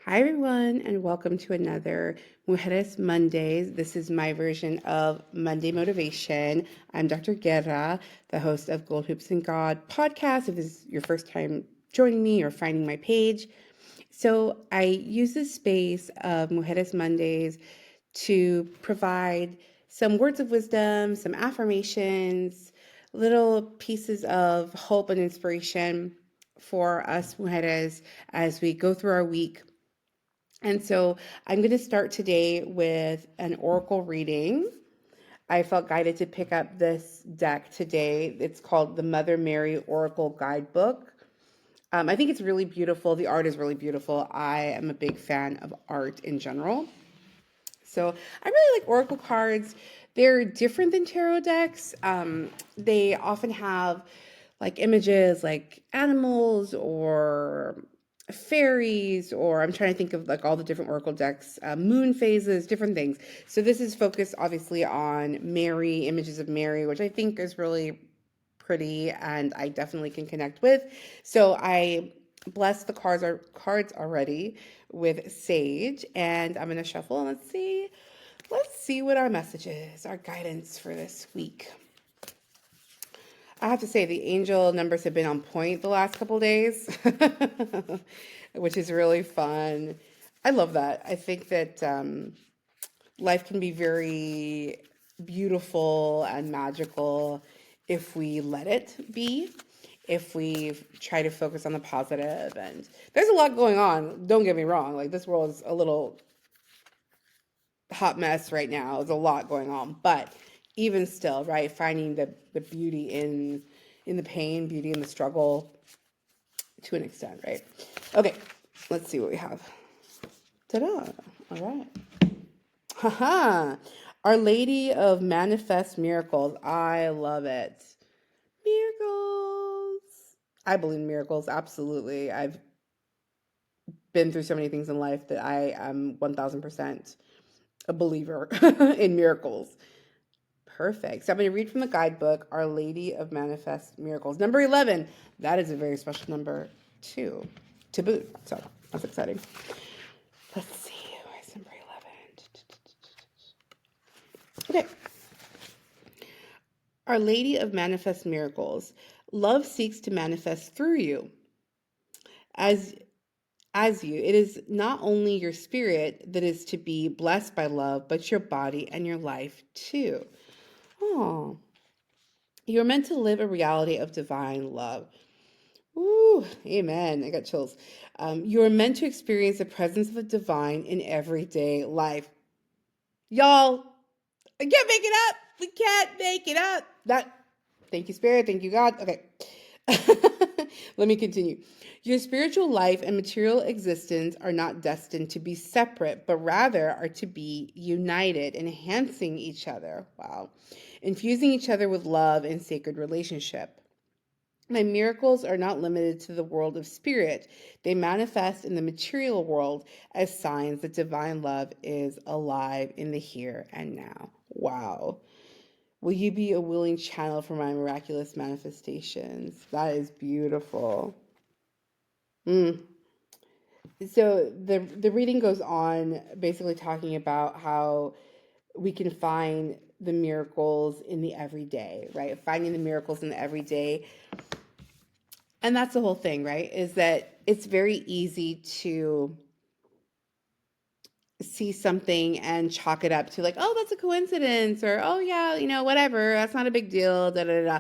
Hi, everyone, and welcome to another Mujeres Mondays. This is my version of Monday Motivation. I'm Dr. Guerra, the host of Gold Hoops and God podcast. If this is your first time joining me or finding my page, so I use this space of Mujeres Mondays to provide some words of wisdom, some affirmations, little pieces of hope and inspiration for us mujeres as we go through our week. And so I'm going to start today with an oracle reading. I felt guided to pick up this deck today. It's called the Mother Mary Oracle Guidebook. I think it's really beautiful. The art is really beautiful. I am a big fan of art in general. So I really like oracle cards. They're different than tarot decks. They often have like images like animals or fairies, or I'm trying to think of like all the different oracle decks, moon phases, different things. So this is focused obviously on Mary, images of Mary, which I think is really pretty and I definitely can connect with. So I bless the cards already with sage, and I'm going to shuffle and let's see what our message is, our guidance for this week. I have to say the angel numbers have been on point the last couple days, which is really fun. I love that. I think that life can be very beautiful and magical if we let it be, if we try to focus on the positive. And there's a lot going on. Don't get me wrong. Like, this world is a little hot mess right now. There's a lot going on, but even still, right, finding the beauty in the pain, beauty in the struggle to an extent, right? Okay, let's see what we have. Ta-da! All right. Haha! Our Lady of Manifest Miracles. I love it. Miracles. I believe in miracles, absolutely. I've been through so many things in life that I am 1000% a believer in miracles. Perfect. So I'm going to read from the guidebook, Our Lady of Manifest Miracles. Number 11. That is a very special number too, to boot. So that's exciting. Let's see. Where's number 11? Okay. Our Lady of Manifest Miracles. Love seeks to manifest through you. As you, it is not only your spirit that is to be blessed by love, but your body and your life too. Oh, you're meant to live a reality of divine love. Ooh, amen. I got chills. You are meant to experience the presence of the divine in everyday life. Y'all, I can't make it up. We can't make it up. Thank you, Spirit. Thank you, God. Okay. Let me continue. Your spiritual life and material existence are not destined to be separate, but rather are to be united, enhancing each other. Wow. Infusing each other with love and sacred relationship. My miracles are not limited to the world of spirit. They manifest in the material world as signs that divine love is alive in the here and now. Wow. Will you be a willing channel for my miraculous manifestations? That is beautiful. Mm. So the reading goes on basically talking about how we can find the miracles in the everyday, right? Finding the miracles in the everyday. And that's the whole thing, right? Is that it's very easy to see something and chalk it up to like, oh, that's a coincidence, or oh yeah, whatever, that's not a big deal, da da da.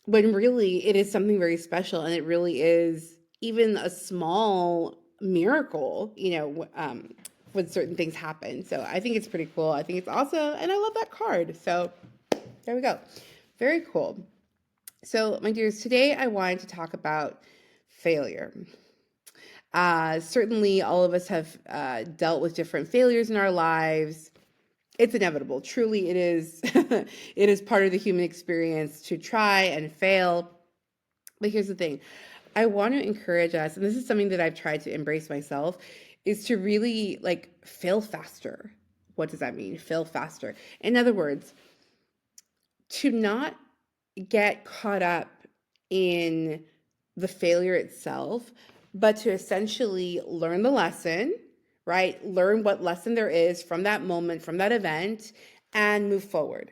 When really it is something very special, and it really is even a small miracle, when certain things happen. So I think it's pretty cool. I think it's also, and I love that card. So there we go. Very cool. So, my dears, today I wanted to talk about failure. Certainly, all of us have dealt with different failures in our lives. It's inevitable. Truly, it is. It is part of the human experience to try and fail. But here's the thing: I want to encourage us, and this is something that I've tried to embrace myself, is to really like fail faster. What does that mean? Fail faster. In other words, to not get caught up in the failure itself, but to essentially learn the lesson, right? Learn what lesson there is from that moment, from that event, and move forward,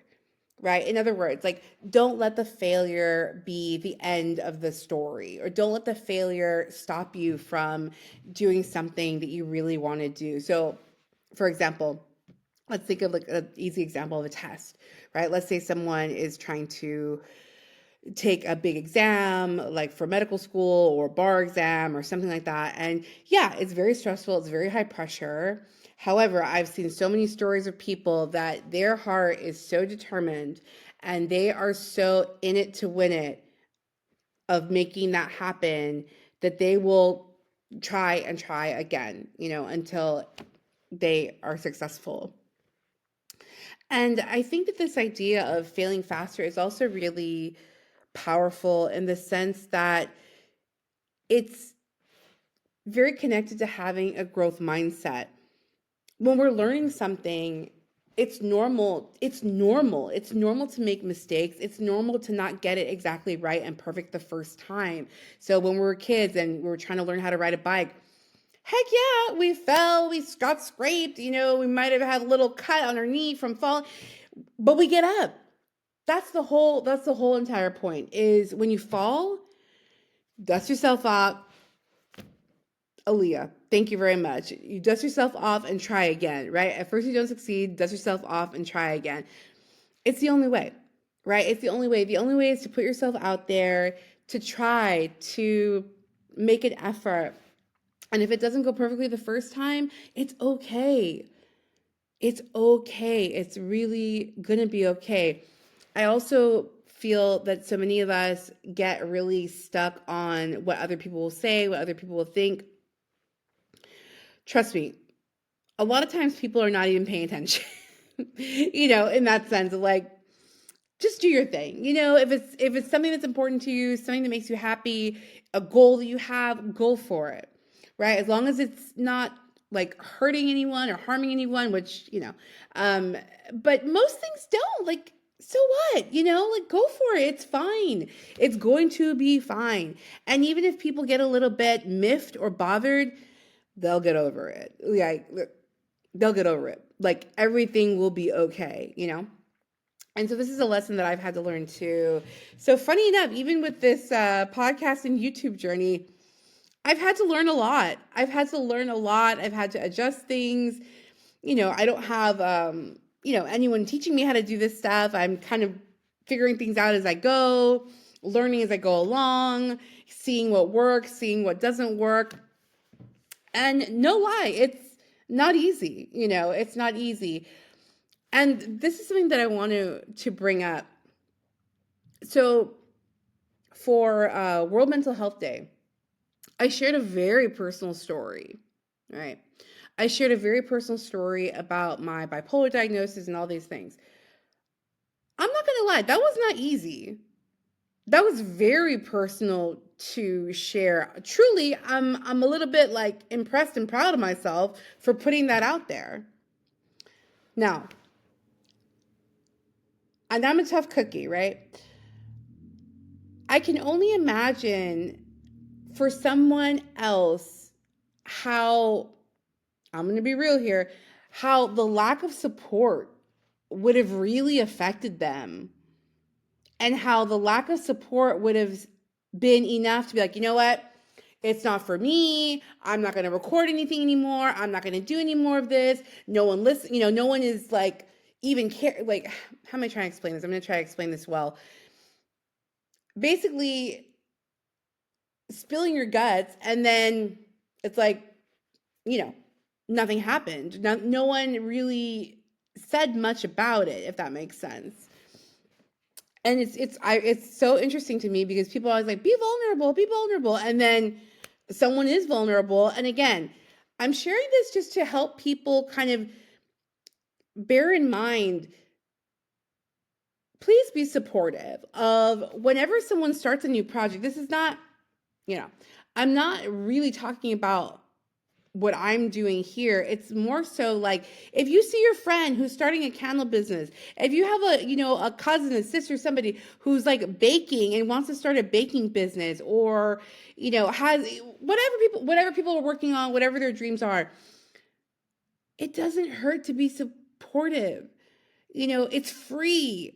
right? In other words, like, don't let the failure be the end of the story, or don't let the failure stop you from doing something that you really want to do. So, for example, let's think of like an easy example of a test, right? Let's say someone is trying to take a big exam, like for medical school or bar exam or something like that. And yeah, it's very stressful, it's very high pressure. However, I've seen so many stories of people that their heart is so determined and they are so in it to win it, of making that happen, that they will try and try again, until they are successful. And I think that this idea of failing faster is also really powerful in the sense that it's very connected to having a growth mindset. When we're learning something, it's normal. It's normal. It's normal to make mistakes. It's normal to not get it exactly right and perfect the first time. So when we were kids and we were trying to learn how to ride a bike, heck yeah, we fell, we got scraped, we might have had a little cut on our knee from falling, but we get up. That's the whole entire point, is when you fall, dust yourself off. Aaliyah, thank you very much. You dust yourself off and try again, right? At first you don't succeed, dust yourself off and try again. It's the only way, right? It's the only way. The only way is to put yourself out there, to try to make an effort. And if it doesn't go perfectly the first time, it's okay. It's okay. It's really gonna be okay. I also feel that so many of us get really stuck on what other people will say, what other people will think. Trust me, a lot of times people are not even paying attention, in that sense of like, just do your thing. If it's something that's important to you, something that makes you happy, a goal that you have, go for it. Right? As long as it's not like hurting anyone or harming anyone, which, but most things don't. Like, so what? Like, go for it. It's fine. It's going to be fine. And even if people get a little bit miffed or bothered, they'll get over it. Like, they'll get over it. Like, everything will be okay. And so this is a lesson that I've had to learn too. So funny enough, even with this podcast and YouTube journey, I've had to learn a lot. I've had to learn a lot. I've had to adjust things. I don't have, anyone teaching me how to do this stuff. I'm kind of figuring things out as I go, learning as I go along, seeing what works, seeing what doesn't work. And no lie, it's not easy. It's not easy. And this is something that I want to bring up. So for World Mental Health Day, I shared a very personal story, right? I shared a very personal story about my bipolar diagnosis and all these things. I'm not going to lie, that was not easy. That was very personal to share. Truly, I'm a little bit like impressed and proud of myself for putting that out there. Now, and I'm a tough cookie, right? I can only imagine for someone else how, I'm going to be real here, how the lack of support would have really affected them, and how the lack of support would have been enough to be like, you know what? It's not for me. I'm not going to record anything anymore. I'm not going to do any more of this. No one listen, no one is like even care. Like, how am I trying to explain this? I'm going to try to explain this well. Basically, spilling your guts, and then it's like, nothing happened. No one really said much about it, if that makes sense. And it's so interesting to me because people are always like, be vulnerable, and then someone is vulnerable. And again, I'm sharing this just to help people kind of bear in mind, please be supportive of whenever someone starts a new project. This is not, I'm not really talking about what I'm doing here. It's more so like if you see your friend who's starting a candle business, if you have a cousin, a sister, somebody who's like baking and wants to start a baking business, or has whatever people are working on, whatever their dreams are, it doesn't hurt to be supportive. It's free.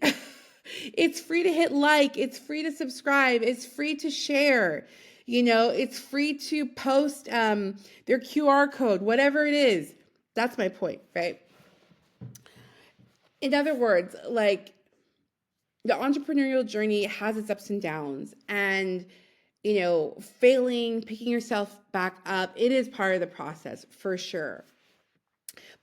It's free to hit like, it's free to subscribe, it's free to share. It's free to post their QR code, whatever it is. That's my point, right? In other words, like, the entrepreneurial journey has its ups and downs, and failing, picking yourself back up, it is part of the process for sure.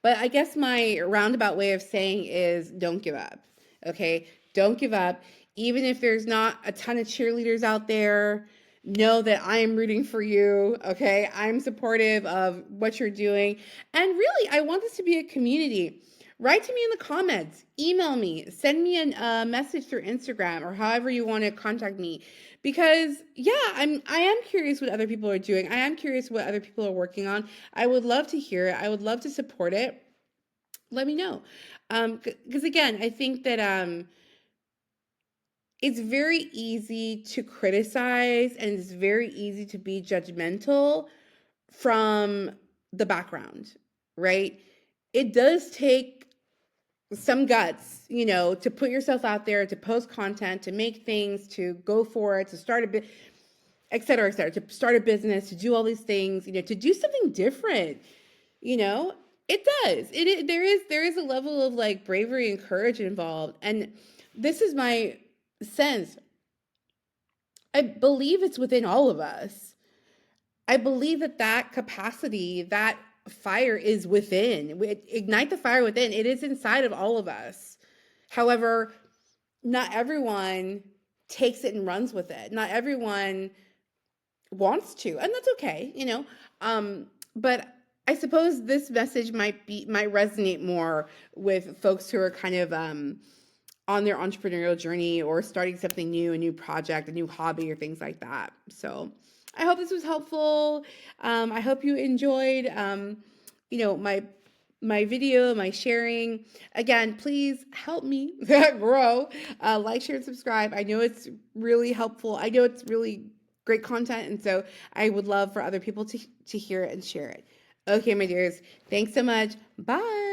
But I guess my roundabout way of saying is don't give up. Okay? Don't give up. Even if there's not a ton of cheerleaders out there, know that I am rooting for you. Okay? I'm supportive of what you're doing. And really, I want this to be a community. Write to me in the comments, email me, send me a message through Instagram, or however you want to contact me. Because I am curious what other people are doing. I am curious what other people are working on. I would love to hear it. I would love to support it. Let me know. Because again, I think that it's very easy to criticize, and it's very easy to be judgmental from the background, right? It does take some guts, to put yourself out there, to post content, to make things, to go for it, to start a bit, et cetera, to start a business, to do all these things, to do something different. It does. There is a level of like bravery and courage involved. And this is my sense. I believe it's within all of us. I believe that capacity, that fire is within. Ignite the fire within. It is inside of all of us. However, not everyone takes it and runs with it. Not everyone wants to, and that's okay. But I suppose this message might resonate more with folks who are kind of on their entrepreneurial journey, or starting something new, a new project, a new hobby, or things like that. So I hope this was helpful. I hope you enjoyed my video, my sharing. Again, please help me grow. Like, share, and subscribe. I know it's really helpful. I know it's really great content, and so I would love for other people to hear it and share it. Okay, my dears. Thanks so much. Bye.